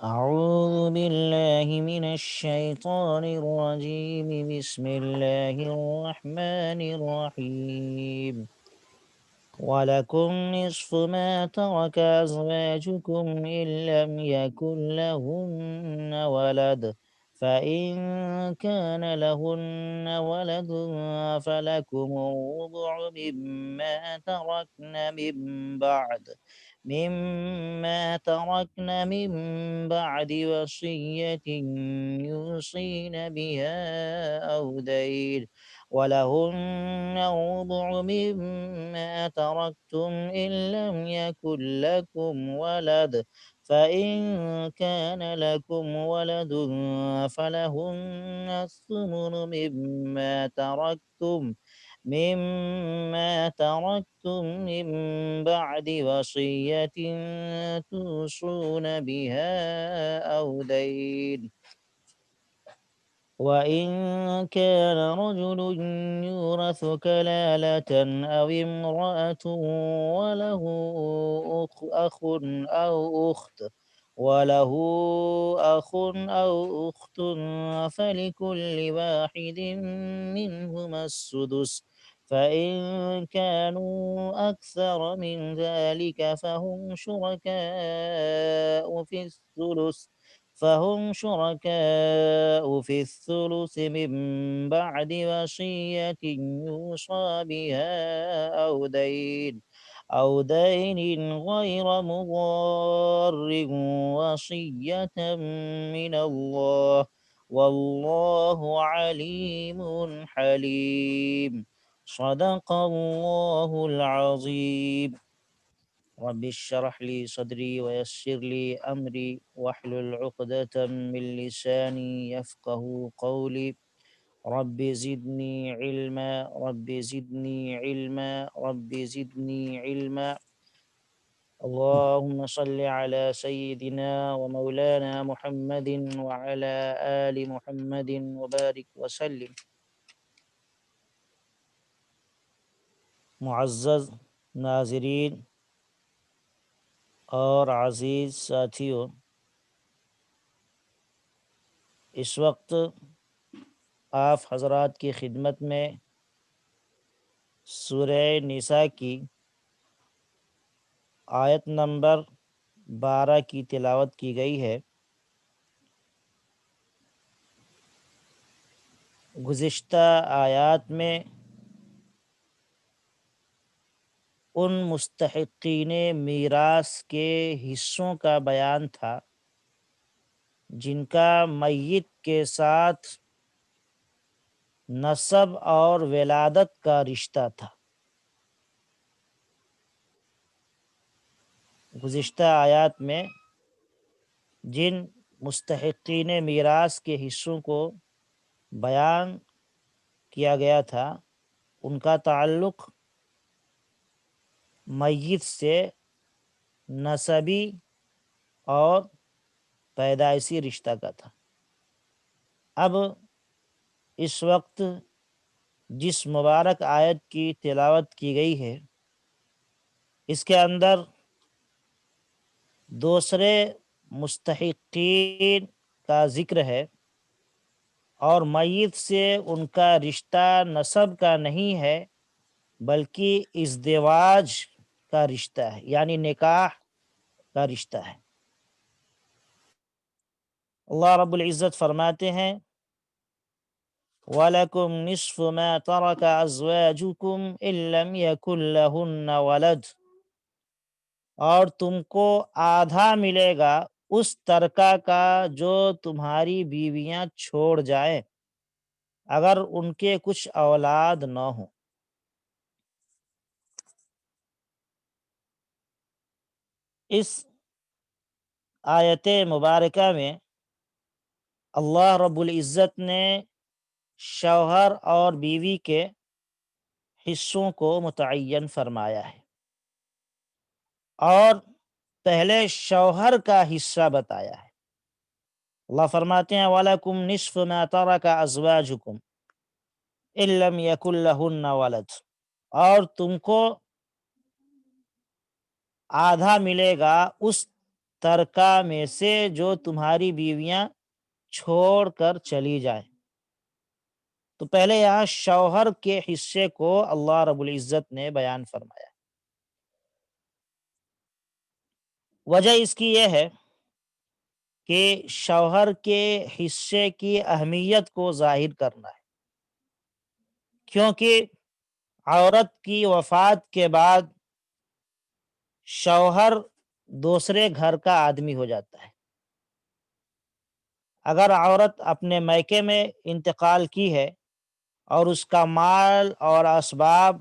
أعوذ بالله من الشيطان الرجيم بسم الله الرحمن الرحيم ولكم نصف ما ترك أزواجكم إن لم يكن لهن ولد فإن كان لهن ولد فلكم الربع مما تركن من بعد وصية يوصين بها أو دين ولهن الربع مما تركتم إن لم يكن لكم ولد فإن كان لكم ولد فلهن الثمن مما تركتم من بعد وصية توصون بها أو دين وإن كان رجل يورث كلالة أو امرأة وله وله أخ أو أخت فلكل واحد منهما السدس فإن كانوا أكثر من ذلك فهم شركاء في الثلث من بعد وصية يوصى بها أو دين غير مضار وصية من الله والله عليم حليم صدق الله العظيم رب اشرح لي صدري ويسر لي أمري واحلل عقدة من لساني يفقه قولي رب زدني علما رب زدني علما رب زدني علما اللهم صل على سيدنا ومولانا محمد وعلى آل محمد وبارك وسلم. معزز ناظرین اور عزیز ساتھیوں، اس وقت آپ حضرات کی خدمت میں سورہ نساء کی آیت نمبر 12 کی تلاوت کی گئی ہے۔ گزشتہ آیات میں ان مستحقین میراث کے حصوں کا بیان تھا جن کا میت کے ساتھ نسب اور ولادت کا رشتہ تھا۔ گزشتہ آیات میں جن مستحقین میراث کے حصوں کو بیان کیا گیا تھا ان کا تعلق میت سے نسبی اور پیدائشی رشتہ کا تھا۔ اب اس وقت جس مبارک آیت کی تلاوت کی گئی ہے اس کے اندر دوسرے مستحقین کا ذکر ہے اور میت سے ان کا رشتہ نسب کا نہیں ہے بلکہ ازدواج کا رشتہ ہے، یعنی نکاح کا رشتہ ہے۔ اللہ رب العزت فرماتے ہیں وَلَكُمْ نِصْفُ مَا تَرَكَ أَزْوَاجُكُمْ إِن لَّمْ يَكُن لَّهُنَّ وَلَدٌ، اور تم کو آدھا ملے گا اس ترکہ کا جو تمہاری بیویاں چھوڑ جائیں اگر ان کے کچھ اولاد نہ ہوں۔ اس آیت مبارکہ میں اللہ رب العزت نے شوہر اور بیوی کے حصوں کو متعین فرمایا ہے اور پہلے شوہر کا حصہ بتایا ہے۔ اللہ فرماتے ہیں وَلَكُمْ نِصْفُ مَا تَرَكَ أَزْوَاجُكُمْ إِن لَّمْ يَكُن لَّهُنَّ وَلَدٌ، اور تم کو آدھا ملے گا اس ترکہ میں سے جو تمہاری بیویاں چھوڑ کر چلی جائیں۔ تو پہلے یہاں شوہر کے حصے کو اللہ رب العزت نے بیان فرمایا۔ وجہ اس کی یہ ہے کہ شوہر کے حصے کی اہمیت کو ظاہر کرنا ہے، کیونکہ عورت کی وفات کے بعد شوہر دوسرے گھر کا آدمی ہو جاتا ہے۔ اگر عورت اپنے میکے میں انتقال کی ہے اور اس کا مال اور اسباب،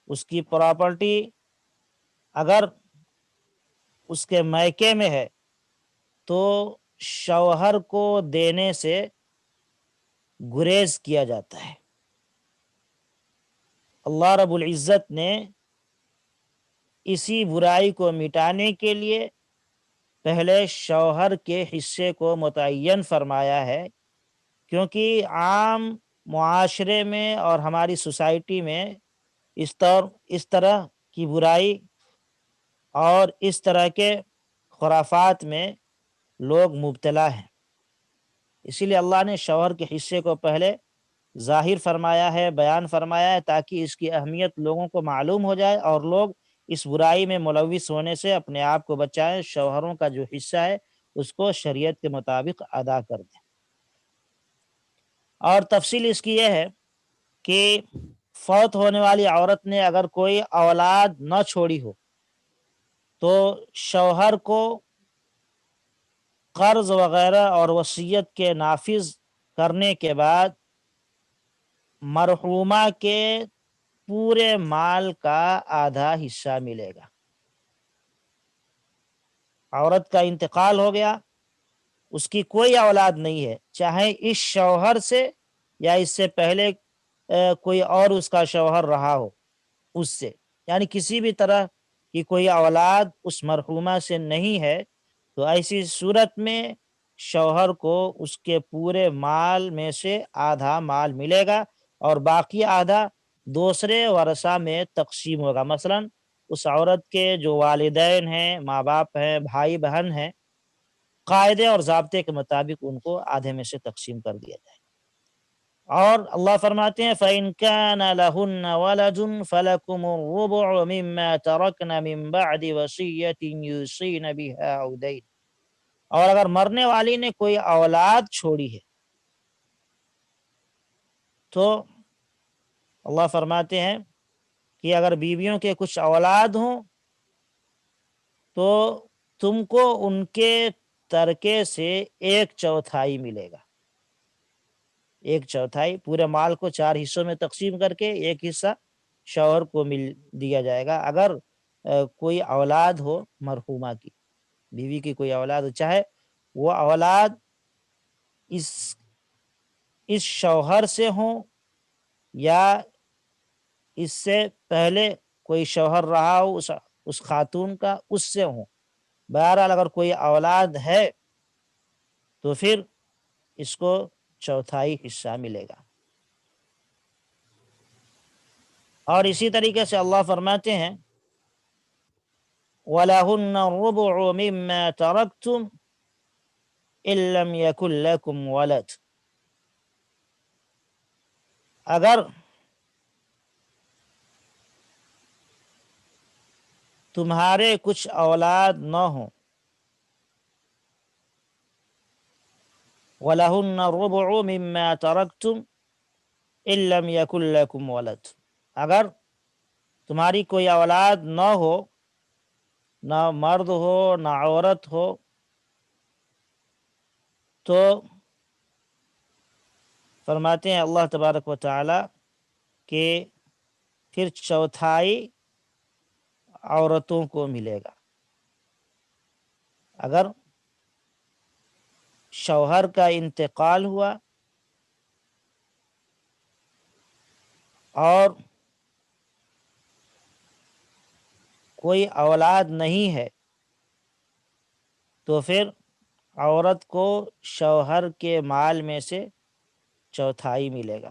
اس کی پراپرٹی اگر اس کے میکے میں ہے تو شوہر کو دینے سے گریز کیا جاتا ہے۔ اللہ رب العزت نے اسی برائی کو مٹانے کے لیے پہلے شوہر کے حصے کو متعین فرمایا ہے، کیونکہ عام معاشرے میں اور ہماری سوسائٹی میں اس طرح کی برائی اور اس طرح کے خرافات میں لوگ مبتلا ہیں۔ اسی لیے اللہ نے شوہر کے حصے کو پہلے ظاہر فرمایا ہے، بیان فرمایا ہے، تاکہ اس کی اہمیت لوگوں کو معلوم ہو جائے اور لوگ اس برائی میں ملوث ہونے سے اپنے آپ کو بچائیں، شوہروں کا جو حصہ ہے اس کو شریعت کے مطابق ادا کر دیں۔ اور تفصیل اس کی یہ ہے کہ فوت ہونے والی عورت نے اگر کوئی اولاد نہ چھوڑی ہو تو شوہر کو قرض وغیرہ اور وصیت کے نافذ کرنے کے بعد مرحومہ کے پورے مال کا آدھا حصہ ملے گا۔ عورت کا انتقال ہو گیا، اس کی کوئی اولاد نہیں ہے، چاہے اس شوہر سے یا اس سے پہلے کوئی اور اس کا شوہر رہا ہو اس سے، یعنی کسی بھی طرح کی کوئی اولاد اس مرحومہ سے نہیں ہے، تو ایسی صورت میں شوہر کو اس کے پورے مال میں سے آدھا مال ملے گا اور باقی آدھا دوسرے ورثہ میں تقسیم ہوگا۔ مثلا اس عورت کے جو والدین ہیں، ماں باپ ہیں، بھائی بہن ہیں، قاعدے اور ضابطے کے مطابق ان کو آدھے میں سے تقسیم کر دیا جائے۔ اور اللہ فرماتے ہیں فَإِن كَانَ لَهُنَّ وَلَدٌ فَلَكُمُ الرُّبُعُ مِمَّا تَرَكْنَ مِن بَعْدِ وَصِيَّةٍ يُوصِينَ بِهَا أَوْ دَيْنٍ، اور اگر مرنے والی نے کوئی اولاد چھوڑی ہے تو اللہ فرماتے ہیں کہ اگر بیویوں کے کچھ اولاد ہوں تو تم کو ان کے ترکے سے 1/4 ملے گا۔ 1/4 پورے مال کو 4 حصوں میں تقسیم کر کے ایک حصہ شوہر کو مل دیا جائے گا اگر کوئی اولاد ہو مرحومہ کی، بیوی کی کوئی اولاد ہو، چاہے وہ اولاد اس شوہر سے ہوں یا اس سے پہلے کوئی شوہر رہا ہو اس خاتون کا، اس سے ہوں۔ بہرحال اگر کوئی اولاد ہے تو پھر اس کو 1/4 حصہ ملے گا۔ اور اسی طریقے سے اللہ فرماتے ہیں وَلَهُنَّ الرُّبُعُ مِمَّا تَرَكْتُمْ إِن لَّمْ يَكُن لَّكُمْ وَلَدٌ، اگر تمہارے کچھ اولاد نہ ہوں، وَلَهُنَّ الرُّبُعُ مِمَّا تَرَكْتُمْ إِن لَّمْ يَكُن لَّكُمْ وَلَدٌ، اگر تمہاری کوئی اولاد نہ ہو، نہ مرد ہو نہ عورت ہو، تو فرماتے ہیں اللہ تبارک و تعالی کہ پھر 1/4 عورتوں کو ملے گا۔ اگر شوہر کا انتقال ہوا اور کوئی اولاد نہیں ہے تو پھر عورت کو شوہر کے مال میں سے 1/4 ملے گا۔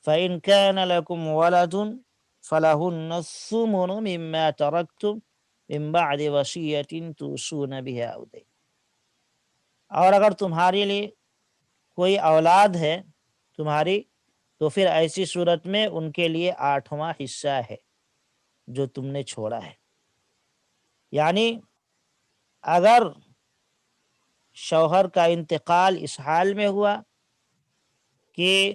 فَإِن كَانَ لَكُمْ وَلَدٌ فَلَهُنَّ الثُّمُنُ مِمَّا تَرَكْتُمْ من بعد وصیۃ توصون بها او دین۔ اور اگر تمہارے لیے کوئی اولاد ہے تمہاری، تو پھر ایسی صورت میں ان کے لیے 8واں حصہ ہے جو تم نے چھوڑا ہے۔ یعنی اگر شوہر کا انتقال اس حال میں ہوا کہ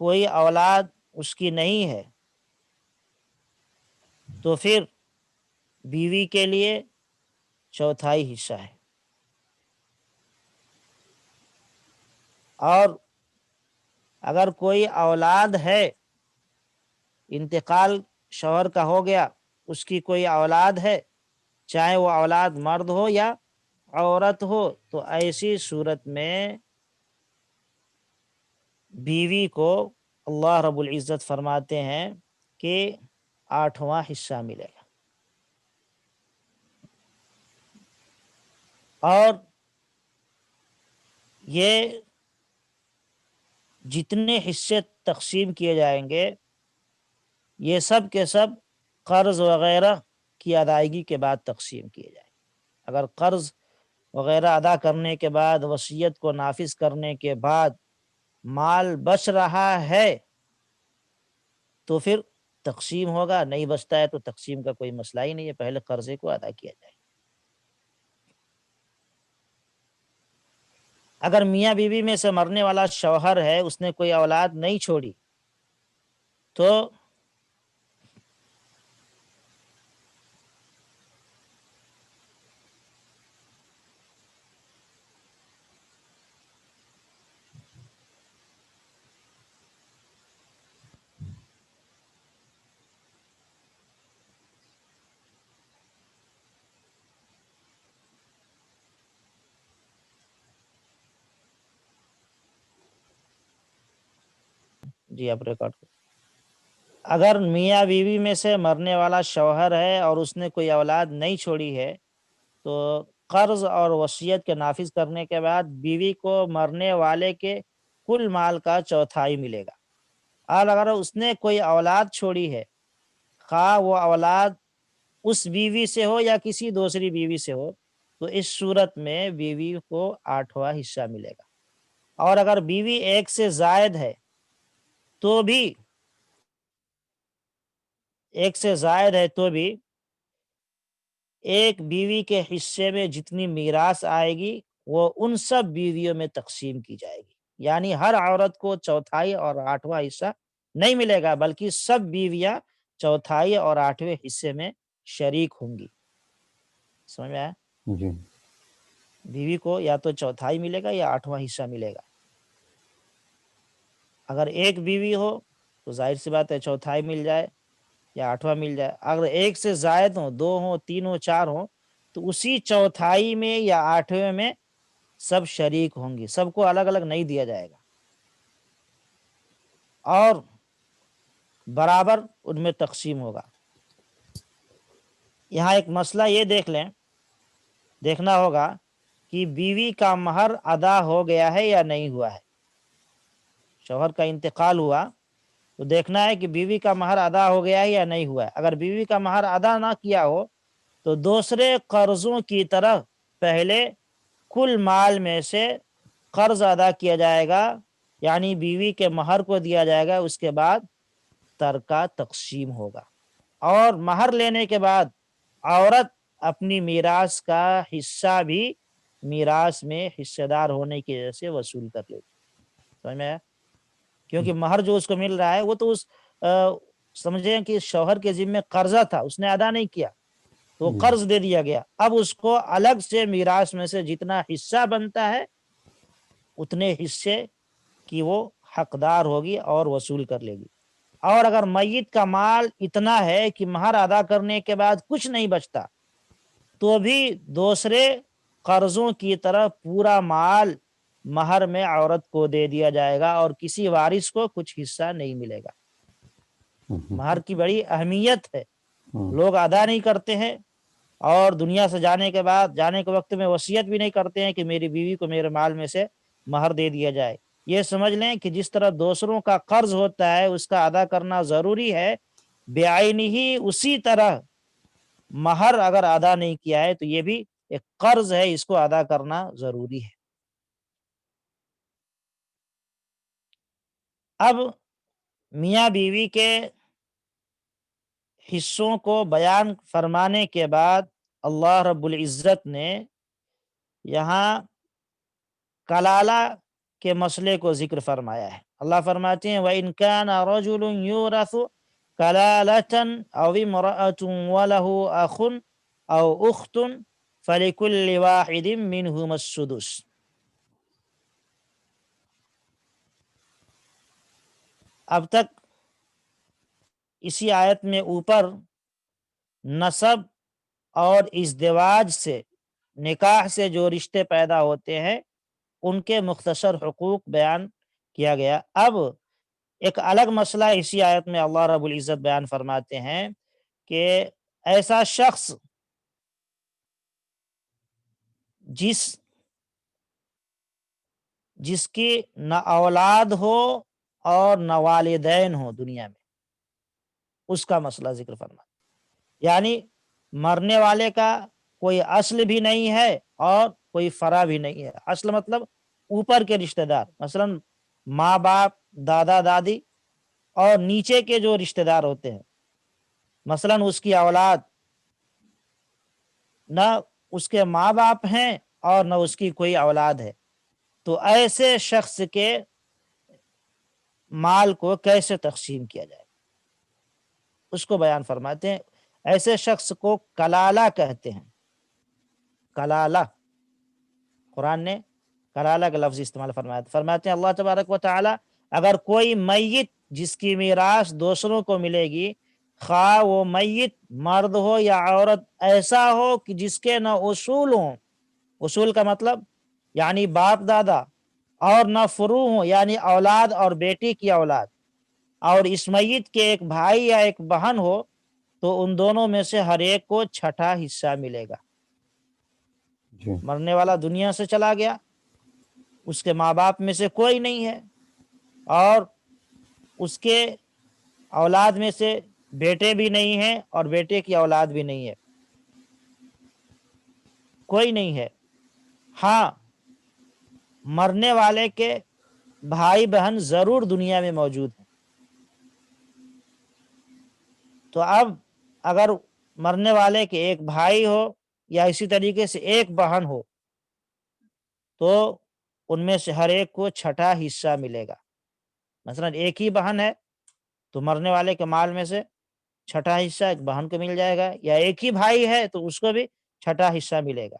کوئی اولاد اس کی نہیں ہے، تو پھر بیوی کے لیے چوتھائی حصہ ہے، اور اگر کوئی اولاد ہے، انتقال شوہر کا ہو گیا، اس کی کوئی اولاد ہے، چاہے وہ اولاد مرد ہو یا عورت ہو، تو ایسی صورت میں بیوی کو اللہ رب العزت فرماتے ہیں کہ 8واں حصہ ملے گا۔ اور یہ جتنے حصے تقسیم کیے جائیں گے یہ سب کے سب قرض وغیرہ کی ادائیگی کے بعد تقسیم کیے جائیں گے۔ اگر قرض وغیرہ ادا کرنے کے بعد، وصیت کو نافذ کرنے کے بعد مال بچ رہا ہے تو پھر تقسیم ہوگا، نہیں بچتا ہے تو تقسیم کا کوئی مسئلہ ہی نہیں ہے، پہلے قرضے کو ادا کیا جائے۔ اگر میاں بیوی میں سے مرنے والا شوہر ہے، اس نے کوئی اولاد نہیں چھوڑی، تو جی آپ ریکارڈ کریں۔ اگر میاں بیوی میں سے مرنے والا شوہر ہے اور اس نے کوئی اولاد نہیں چھوڑی ہے، تو قرض اور وصیت کے نافذ کرنے کے بعد بیوی کو مرنے والے کے کل مال کا چوتھائی ملے گا۔ اور اگر اس نے کوئی اولاد چھوڑی ہے، خواہ وہ اولاد اس بیوی سے ہو یا کسی دوسری بیوی سے ہو، تو اس صورت میں بیوی کو 8واں حصہ ملے گا۔ اور اگر بیوی ایک سے زائد ہے تو بھی ایک بیوی کے حصے میں جتنی میراث آئے گی وہ ان سب بیویوں میں تقسیم کی جائے گی۔ یعنی ہر عورت کو چوتھائی اور 8واں حصہ نہیں ملے گا، بلکہ سب بیویاں چوتھائی اور 8ویں حصے میں شریک ہوں گی۔ سمجھ میں آیا؟ جی بیوی کو یا تو چوتھائی ملے گا یا 8واں حصہ ملے گا۔ اگر ایک بیوی ہو تو ظاہر سی بات ہے چوتھائی مل جائے یا 8واں مل جائے۔ اگر ایک سے زائد ہوں، 2 ہوں، 3 ہوں، 4 ہوں، تو اسی چوتھائی میں یا 8ویں میں سب شریک ہوں گی، سب کو الگ الگ نہیں دیا جائے گا، اور برابر ان میں تقسیم ہوگا۔ یہاں ایک مسئلہ یہ دیکھنا ہوگا کہ بیوی کا مہر ادا ہو گیا ہے یا نہیں ہوا ہے۔ شوہر کا انتقال ہوا تو دیکھنا ہے کہ بیوی کا مہر ادا ہو گیا ہے یا نہیں ہوا ہے۔ اگر بیوی کا مہر ادا نہ کیا ہو تو دوسرے قرضوں کی طرح پہلے کل مال میں سے قرض ادا کیا جائے گا، یعنی بیوی کے مہر کو دیا جائے گا، اس کے بعد ترکہ تقسیم ہوگا، اور مہر لینے کے بعد عورت اپنی میراث کا حصہ بھی میراث میں حصہ دار ہونے کی وجہ سے وصول کر لے گی۔ سمجھ میں آیا؟ کیونکہ مہر جو اس کو مل رہا ہے وہ تو سمجھیں کہ شوہر کے ذمہ قرضہ تھا، اس نے ادا نہیں کیا تو قرض دے دیا گیا، اب اس کو الگ سے میراث میں سے جتنا حصہ بنتا ہے اتنے حصے کی وہ حقدار ہوگی اور وصول کر لے گی۔ اور اگر میت کا مال اتنا ہے کہ مہر ادا کرنے کے بعد کچھ نہیں بچتا، تو بھی دوسرے قرضوں کی طرح پورا مال مہر میں عورت کو دے دیا جائے گا اور کسی وارث کو کچھ حصہ نہیں ملے گا۔ مہر کی بڑی اہمیت ہے، لوگ ادا نہیں کرتے ہیں، اور دنیا سے جانے کے وقت میں وصیت بھی نہیں کرتے ہیں کہ میری بیوی کو میرے مال میں سے مہر دے دیا جائے۔ یہ سمجھ لیں کہ جس طرح دوسروں کا قرض ہوتا ہے اس کا ادا کرنا ضروری ہے، بعینہ ہی اسی طرح مہر اگر ادا نہیں کیا ہے تو یہ بھی ایک قرض ہے، اس کو ادا کرنا ضروری ہے۔ اب میاں بیوی کے حصوں کو بیان فرمانے کے بعد اللہ رب العزت نے یہاں کلالہ کے مسئلے کو ذکر فرمایا ہے۔ اللہ فرماتے ہیں وَإِنْ كَانَ رَجُلٌ يُورَثُ كَلَالَةً أَوْ امْرَأَةٌ وَلَهُ أَخٌ أَوْ أُخْتٌ فَلِكُلِّ وَاحِدٍ مِّنْهُمَا السُّدُسُ۔ اب تک اسی آیت میں اوپر نسب اور ازدواج سے، نکاح سے جو رشتے پیدا ہوتے ہیں ان کے مختصر حقوق بیان کیا گیا۔ اب ایک الگ مسئلہ اسی آیت میں اللہ رب العزت بیان فرماتے ہیں کہ ایسا شخص جس کی نہ اولاد ہو اور نہ والدین ہو دنیا میں، اس کا مسئلہ ذکر فرماتے ہیں۔ یعنی مرنے والے کا کوئی اصل بھی نہیں ہے اور کوئی فرع بھی نہیں ہے۔ اصل مطلب اوپر کے رشتہ دار، مثلا ماں باپ، دادا دادی، اور نیچے کے جو رشتہ دار ہوتے ہیں، مثلا اس کی اولاد، نہ اس کے ماں باپ ہیں اور نہ اس کی کوئی اولاد ہے، تو ایسے شخص کے مال کو کیسے تقسیم کیا جائے، اس کو بیان فرماتے ہیں۔ ایسے شخص کو کلالہ کہتے ہیں۔ کلالہ، قرآن نے کلالہ کا لفظ استعمال فرمایا، فرماتے ہیں اللہ تبارک و تعالی اگر کوئی میت جس کی میراث دوسروں کو ملے گی، خواہ وہ میت مرد ہو یا عورت، ایسا ہو کہ جس کے نہ اصول ہوں، اصول کا مطلب یعنی باپ دادا، اور نہ فروع ہوں یعنی اولاد اور بیٹی کی اولاد، اور اس میت کے ایک بھائی یا ایک بہن ہو، تو ان دونوں میں سے ہر ایک کو چھٹا حصہ ملے گا۔ جی مرنے والا دنیا سے چلا گیا، اس کے ماں باپ میں سے کوئی نہیں ہے، اور اس کے اولاد میں سے بیٹے بھی نہیں ہیں اور بیٹے کی اولاد بھی نہیں ہے، کوئی نہیں ہے۔ ہاں، مرنے والے کے بھائی بہن ضرور دنیا میں موجود ہیں۔ تو اب اگر مرنے والے کے ایک بھائی ہو یا اسی طریقے سے ایک بہن ہو، تو ان میں سے ہر ایک کو چھٹا حصہ ملے گا۔ مثلا ایک ہی بہن ہے تو مرنے والے کے مال میں سے چھٹا حصہ ایک بہن کو مل جائے گا، یا ایک ہی بھائی ہے تو اس کو بھی چھٹا حصہ ملے گا۔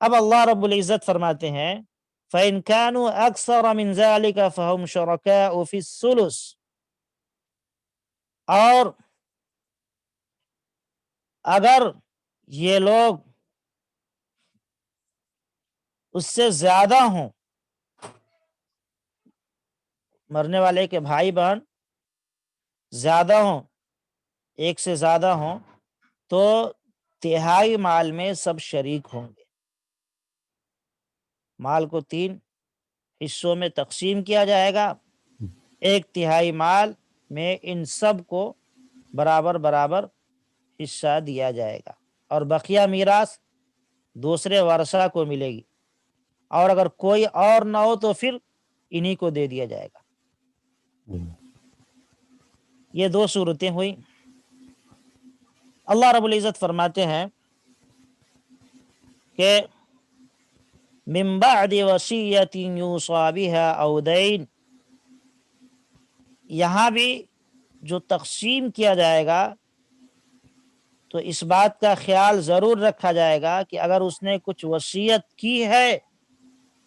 اب اللہ رب العزت فرماتے ہیں فَإِنْ كَانُوا أَكْثَرَ مِنْ ذَلِكَ فَهُمْ شُرَكَاءُ فِي الثُّلُثِ، اور اگر یہ لوگ اس سے زیادہ ہوں، مرنے والے کے بھائی بہن زیادہ ہوں، ایک سے زیادہ ہوں، تو تہائی مال میں سب شریک ہوں گے۔ مال کو 3 حصوں میں تقسیم کیا جائے گا، 1/3 مال میں ان سب کو برابر برابر حصہ دیا جائے گا، اور بقیہ میراث دوسرے ورثہ کو ملے گی، اور اگر کوئی اور نہ ہو تو پھر انہی کو دے دیا جائے گا۔ جی یہ 2 صورتیں ہوئیں۔ اللہ رب العزت فرماتے ہیں کہ من بعد وصیۃ یوصی بها او دین، یہاں بھی جو تقسیم کیا جائے گا تو اس بات کا خیال ضرور رکھا جائے گا کہ اگر اس نے کچھ وصیت کی ہے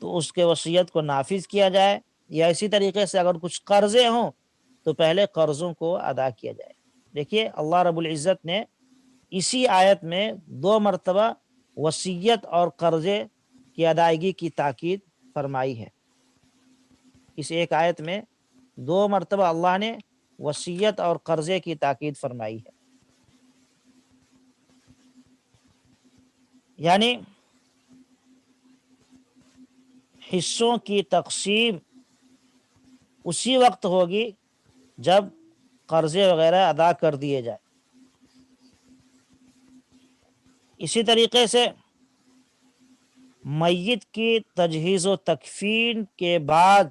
تو اس کے وصیت کو نافذ کیا جائے، یا اسی طریقے سے اگر کچھ قرضے ہوں تو پہلے قرضوں کو ادا کیا جائے۔ دیکھیے اللہ رب العزت نے اسی آیت میں 2 مرتبہ وصیت اور قرضے کی ادائیگی کی تاکید فرمائی ہے۔ اس ایک آیت میں 2 مرتبہ اللہ نے وصیت اور قرضے کی تاکید فرمائی ہے۔ یعنی حصوں کی تقسیم اسی وقت ہوگی جب قرضے وغیرہ ادا کر دیے جائے۔ اسی طریقے سے میت کی تجہیز و تکفین کے بعد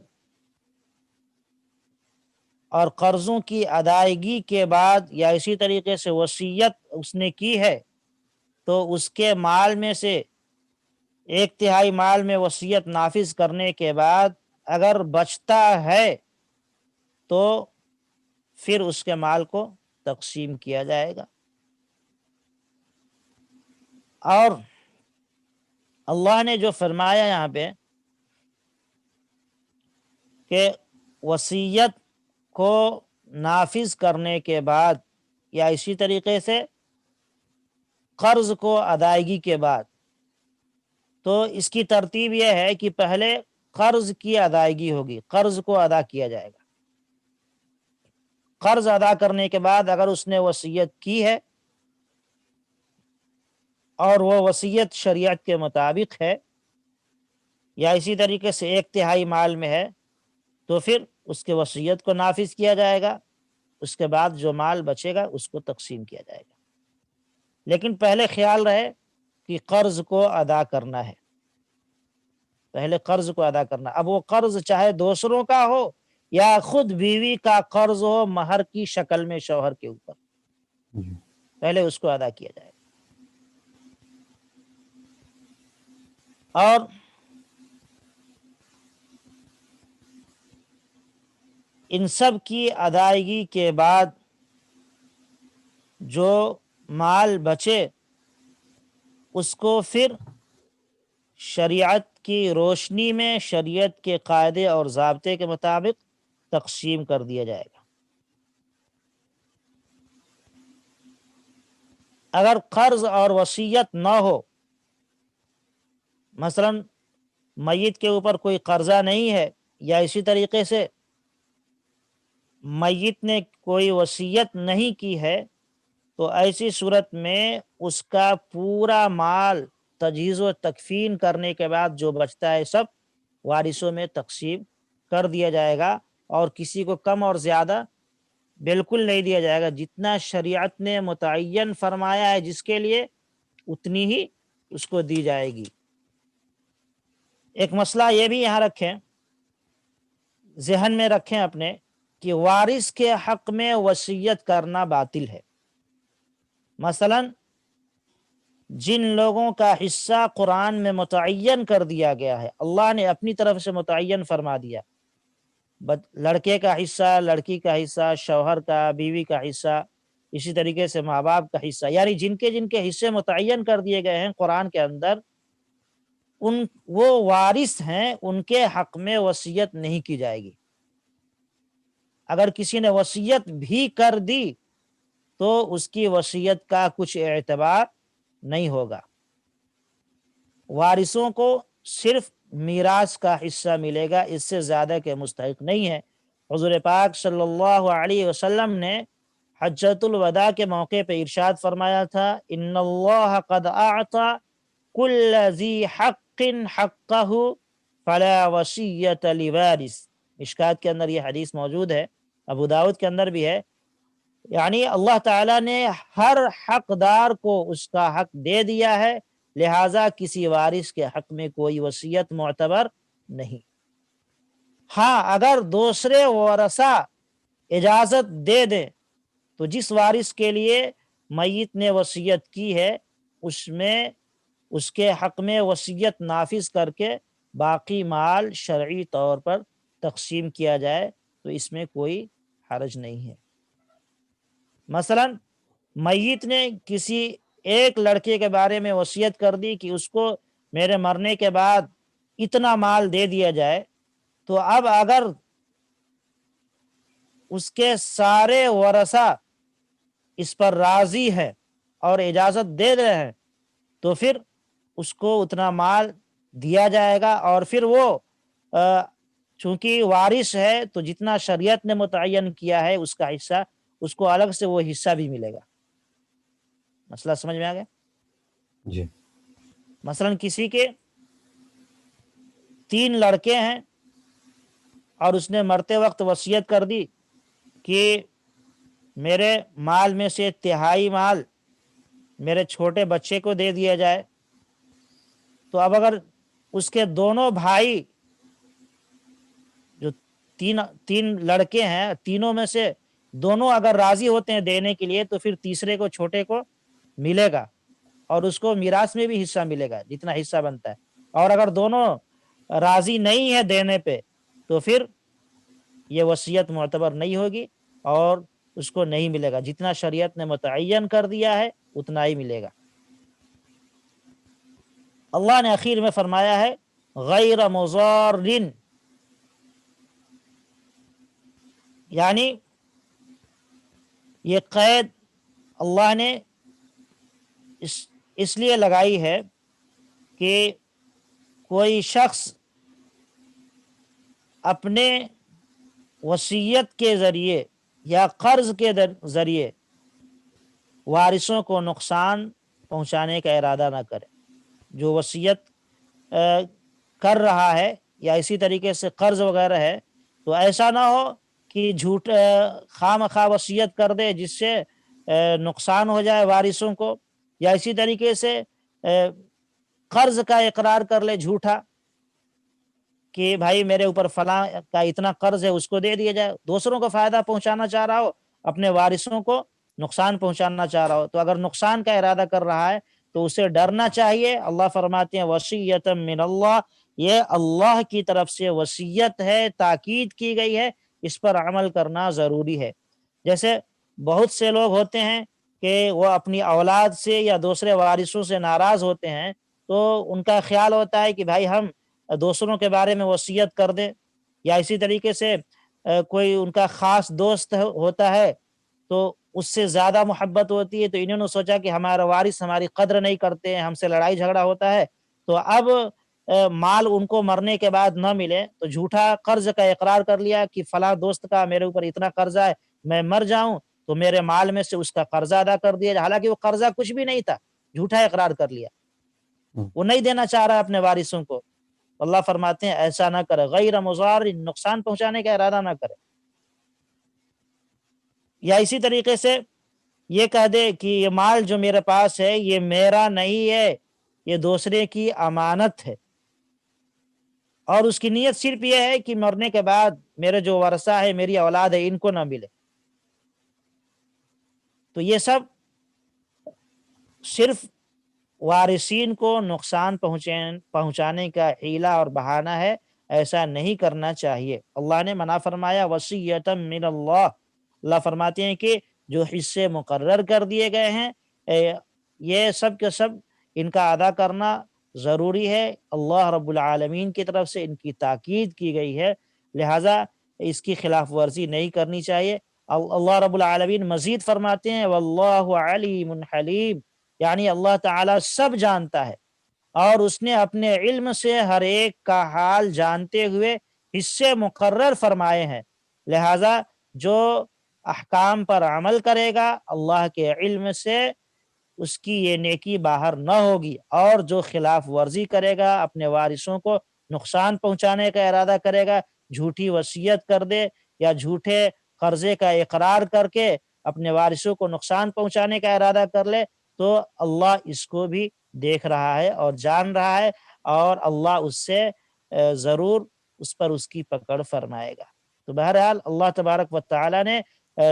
اور قرضوں کی ادائیگی کے بعد یا اسی طریقے سے وصیت اس نے کی ہے تو اس کے مال میں سے 1/3 مال میں وصیت نافذ کرنے کے بعد اگر بچتا ہے تو پھر اس کے مال کو تقسیم کیا جائے گا۔ اور اللہ نے جو فرمایا یہاں پہ کہ وصیت کو نافذ کرنے کے بعد یا اسی طریقے سے قرض کو ادائیگی کے بعد، تو اس کی ترتیب یہ ہے کہ پہلے قرض کی ادائیگی ہوگی، قرض کو ادا کیا جائے گا۔ قرض ادا کرنے کے بعد اگر اس نے وصیت کی ہے اور وہ وصیت شریعت کے مطابق ہے یا اسی طریقے سے 1/3 مال میں ہے تو پھر اس کے وصیت کو نافذ کیا جائے گا، اس کے بعد جو مال بچے گا اس کو تقسیم کیا جائے گا۔ لیکن پہلے خیال رہے کہ قرض کو ادا کرنا ہے، پہلے قرض کو ادا کرنا۔ اب وہ قرض چاہے دوسروں کا ہو یا خود بیوی کا قرض ہو مہر کی شکل میں شوہر کے اوپر، جی پہلے اس کو ادا کیا جائے گا۔ اور ان سب کی ادائیگی کے بعد جو مال بچے اس کو پھر شریعت کی روشنی میں شریعت کے قاعدے اور ضابطے کے مطابق تقسیم کر دیا جائے گا۔ اگر قرض اور وصیت نہ ہو، مثلا میت کے اوپر کوئی قرضہ نہیں ہے یا اسی طریقے سے میت نے کوئی وصیت نہیں کی ہے، تو ایسی صورت میں اس کا پورا مال تجہیز و تکفین کرنے کے بعد جو بچتا ہے سب وارثوں میں تقسیم کر دیا جائے گا، اور کسی کو کم اور زیادہ بالکل نہیں دیا جائے گا۔ جتنا شریعت نے متعین فرمایا ہے جس کے لیے اتنی ہی اس کو دی جائے گی۔ ایک مسئلہ یہ بھی یہاں رکھیں، ذہن میں رکھیں اپنے، کہ وارث کے حق میں وصیت کرنا باطل ہے۔ مثلا جن لوگوں کا حصہ قرآن میں متعین کر دیا گیا ہے، اللہ نے اپنی طرف سے متعین فرما دیا، لڑکے کا حصہ، لڑکی کا حصہ، شوہر کا، بیوی کا حصہ، اسی طریقے سے ماں باپ کا حصہ، یعنی جن کے حصے متعین کر دیے گئے ہیں قرآن کے اندر، وہ وارث ہیں، ان کے حق میں وصیت نہیں کی جائے گی۔ اگر کسی نے وصیت بھی کر دی تو اس کی وصیت کا کچھ اعتبار نہیں ہوگا۔ وارثوں کو صرف میراث کا حصہ ملے گا، اس سے زیادہ کے مستحق نہیں ہے۔ حضور پاک صلی اللہ علیہ وسلم نے حجۃ الوداع کے موقع پہ ارشاد فرمایا تھا، ان اللہ قد اعطى کل ذی حق حقہ فلا وصیۃ لوارث۔ مشکات کے اندر یہ حدیث موجود ہے، ابو داؤد کے اندر بھی ہے، یعنی اللہ تعالیٰ نے ہر حقدار کو اس کا حق دے دیا ہے، لہٰذا کسی وارث کے حق میں کوئی وصیت معتبر نہیں۔ ہاں اگر دوسرے ورثہ اجازت دے دیں تو جس وارث کے لیے میت نے وصیت کی ہے اس میں اس کے حق میں وصیت نافذ کر کے باقی مال شرعی طور پر تقسیم کیا جائے تو اس میں کوئی حرج نہیں ہے۔ مثلا میت نے کسی ایک لڑکے کے بارے میں وصیت کر دی کہ اس کو میرے مرنے کے بعد اتنا مال دے دیا جائے، تو اب اگر اس کے سارے ورثہ اس پر راضی ہے اور اجازت دے رہے ہیں تو پھر اس کو اتنا مال دیا جائے گا، اور پھر وہ چونکہ وارث ہے تو جتنا شریعت نے متعین کیا ہے اس کا حصہ، اس کو الگ سے وہ حصہ بھی ملے گا۔ مسئلہ سمجھ میں آ گیا؟ جی مثلا کسی کے 3 لڑکے ہیں اور اس نے مرتے وقت وصیت کر دی کہ میرے مال میں سے 1/3 مال میرے چھوٹے بچے کو دے دیا جائے، تو اب اگر اس کے دونوں بھائی جو تین تین لڑکے ہیں، تینوں میں سے دونوں اگر راضی ہوتے ہیں دینے کے لیے، تو پھر تیسرے کو، چھوٹے کو ملے گا، اور اس کو میراث میں بھی حصہ ملے گا جتنا حصہ بنتا ہے۔ اور اگر دونوں راضی نہیں ہے دینے پہ، تو پھر یہ وصیت معتبر نہیں ہوگی، اور اس کو نہیں ملے گا، جتنا شریعت نے متعین کر دیا ہے اتنا ہی ملے گا۔ اللہ نے اخیر میں فرمایا ہے غیر مضارن، یعنی یہ قید اللہ نے اس اس لیے لگائی ہے کہ کوئی شخص اپنے وصیت کے ذریعے یا قرض کے ذریعے وارثوں کو نقصان پہنچانے کا ارادہ نہ کرے۔ جو وصیت کر رہا ہے یا اسی طریقے سے قرض وغیرہ ہے، تو ایسا نہ ہو کہ جھوٹ خواہ مخواہ وصیت کر دے جس سے نقصان ہو جائے وارثوں کو، یا اسی طریقے سے قرض کا اقرار کر لے جھوٹا کہ بھائی میرے اوپر فلاں کا اتنا قرض ہے، اس کو دے دیا جائے، دوسروں کو فائدہ پہنچانا چاہ رہا ہو، اپنے وارثوں کو نقصان پہنچانا چاہ رہا ہو۔ تو اگر نقصان کا ارادہ کر رہا ہے تو اسے ڈرنا چاہیے۔ اللہ فرماتے ہیں وصیۃ من اللہ، یہ اللہ کی طرف سے وصیت ہے، تاکید کی گئی ہے، اس پر عمل کرنا ضروری ہے۔ جیسے بہت سے لوگ ہوتے ہیں کہ وہ اپنی اولاد سے یا دوسرے وارثوں سے ناراض ہوتے ہیں، تو ان کا خیال ہوتا ہے کہ بھائی ہم دوسروں کے بارے میں وصیت کر دیں، یا اسی طریقے سے کوئی ان کا خاص دوست ہوتا ہے تو اس سے زیادہ محبت ہوتی ہے، تو انہوں نے سوچا کہ ہمارا وارث ہماری قدر نہیں کرتے ہیں، ہم سے لڑائی جھگڑا ہوتا ہے، تو اب مال ان کو مرنے کے بعد نہ ملے تو جھوٹا قرض کا اقرار کر لیا کہ فلاں دوست کا میرے اوپر اتنا قرضہ ہے، میں مر جاؤں تو میرے مال میں سے اس کا قرضہ ادا کر دیا جائے، حالانکہ وہ قرضہ کچھ بھی نہیں تھا، جھوٹا اقرار کر لیا، ہوں، وہ نہیں دینا چاہ رہا اپنے وارثوں کو۔ اللہ فرماتے ہیں ایسا نہ کرے، غیر مضار، نقصان پہنچانے کا ارادہ نہ کرے۔ یا اسی طریقے سے یہ کہہ دے کہ یہ مال جو میرے پاس ہے یہ میرا نہیں ہے، یہ دوسرے کی امانت ہے، اور اس کی نیت صرف یہ ہے کہ مرنے کے بعد میرے جو ورثہ ہے، میری اولاد ہے، ان کو نہ ملے۔ تو یہ سب صرف وارثین کو نقصان پہنچانے کا حیلہ اور بہانہ ہے، ایسا نہیں کرنا چاہیے۔ اللہ نے منع فرمایا وصیۃ من اللہ، اللہ فرماتے ہیں کہ جو حصے مقرر کر دیے گئے ہیں یہ سب کے سب ان کا ادا کرنا ضروری ہے، اللہ رب العالمین کی طرف سے ان کی تاکید کی گئی ہے، لہٰذا اس کی خلاف ورزی نہیں کرنی چاہیے۔ اللہ رب العالمین مزید فرماتے ہیں واللہ علیم حلیم، یعنی اللہ تعالیٰ سب جانتا ہے، اور اس نے اپنے علم سے ہر ایک کا حال جانتے ہوئے حصے مقرر فرمائے ہیں، لہذا جو احکام پر عمل کرے گا اللہ کے علم سے اس کی یہ نیکی باہر نہ ہوگی، اور جو خلاف ورزی کرے گا، اپنے وارثوں کو نقصان پہنچانے کا ارادہ کرے گا، جھوٹی وصیت کر دے یا جھوٹے قرضے کا اقرار کر کے اپنے وارثوں کو نقصان پہنچانے کا ارادہ کر لے، تو اللہ اس کو بھی دیکھ رہا ہے اور جان رہا ہے، اور اللہ اس سے ضرور اس پر اس کی پکڑ فرمائے گا۔ تو بہرحال اللہ تبارک و تعالی نے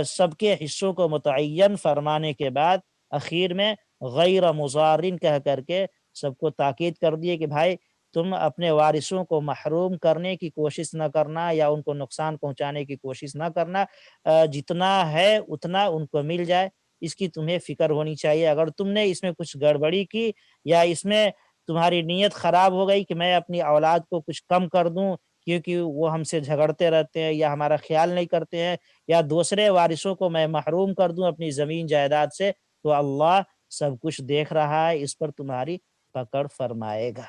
سب کے حصوں کو متعین فرمانے کے بعد اخیر میں غیر مضارن کہہ کر کے سب کو تاکید کر دیے کہ بھائی تم اپنے وارثوں کو محروم کرنے کی کوشش نہ کرنا، یا ان کو نقصان پہنچانے کی کوشش نہ کرنا، جتنا ہے اتنا ان کو مل جائے، اس کی تمہیں فکر ہونی چاہیے۔ اگر تم نے اس میں کچھ گڑبڑی کی، یا اس میں تمہاری نیت خراب ہو گئی کہ میں اپنی اولاد کو کچھ کم کر دوں کیونکہ وہ ہم سے جھگڑتے رہتے ہیں یا ہمارا خیال نہیں کرتے ہیں، یا دوسرے وارثوں کو میں محروم کر دوں اپنی زمین جائیداد سے، تو اللہ سب کچھ دیکھ رہا ہے، اس پر تمہاری پکڑ فرمائے گا۔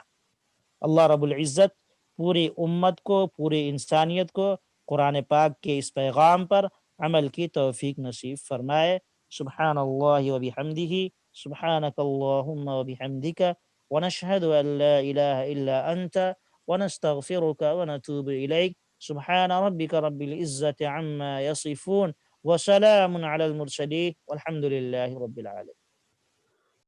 اللہ رب العزت پوری امت کو، پوری انسانیت کو قرآن پاک کے اس پیغام پر عمل کی توفیق نصیب فرمائے۔ سبحان اللہ وبحمدہ، سبحانک اللہم وبحمدک، ونشہد ان لا الہ الا انت، ونستغفرک ونتوب الیک۔ سبحان ربک رب العزت عما یصفون، وسلام علی المرسلین، والحمد للہ رب العالمین۔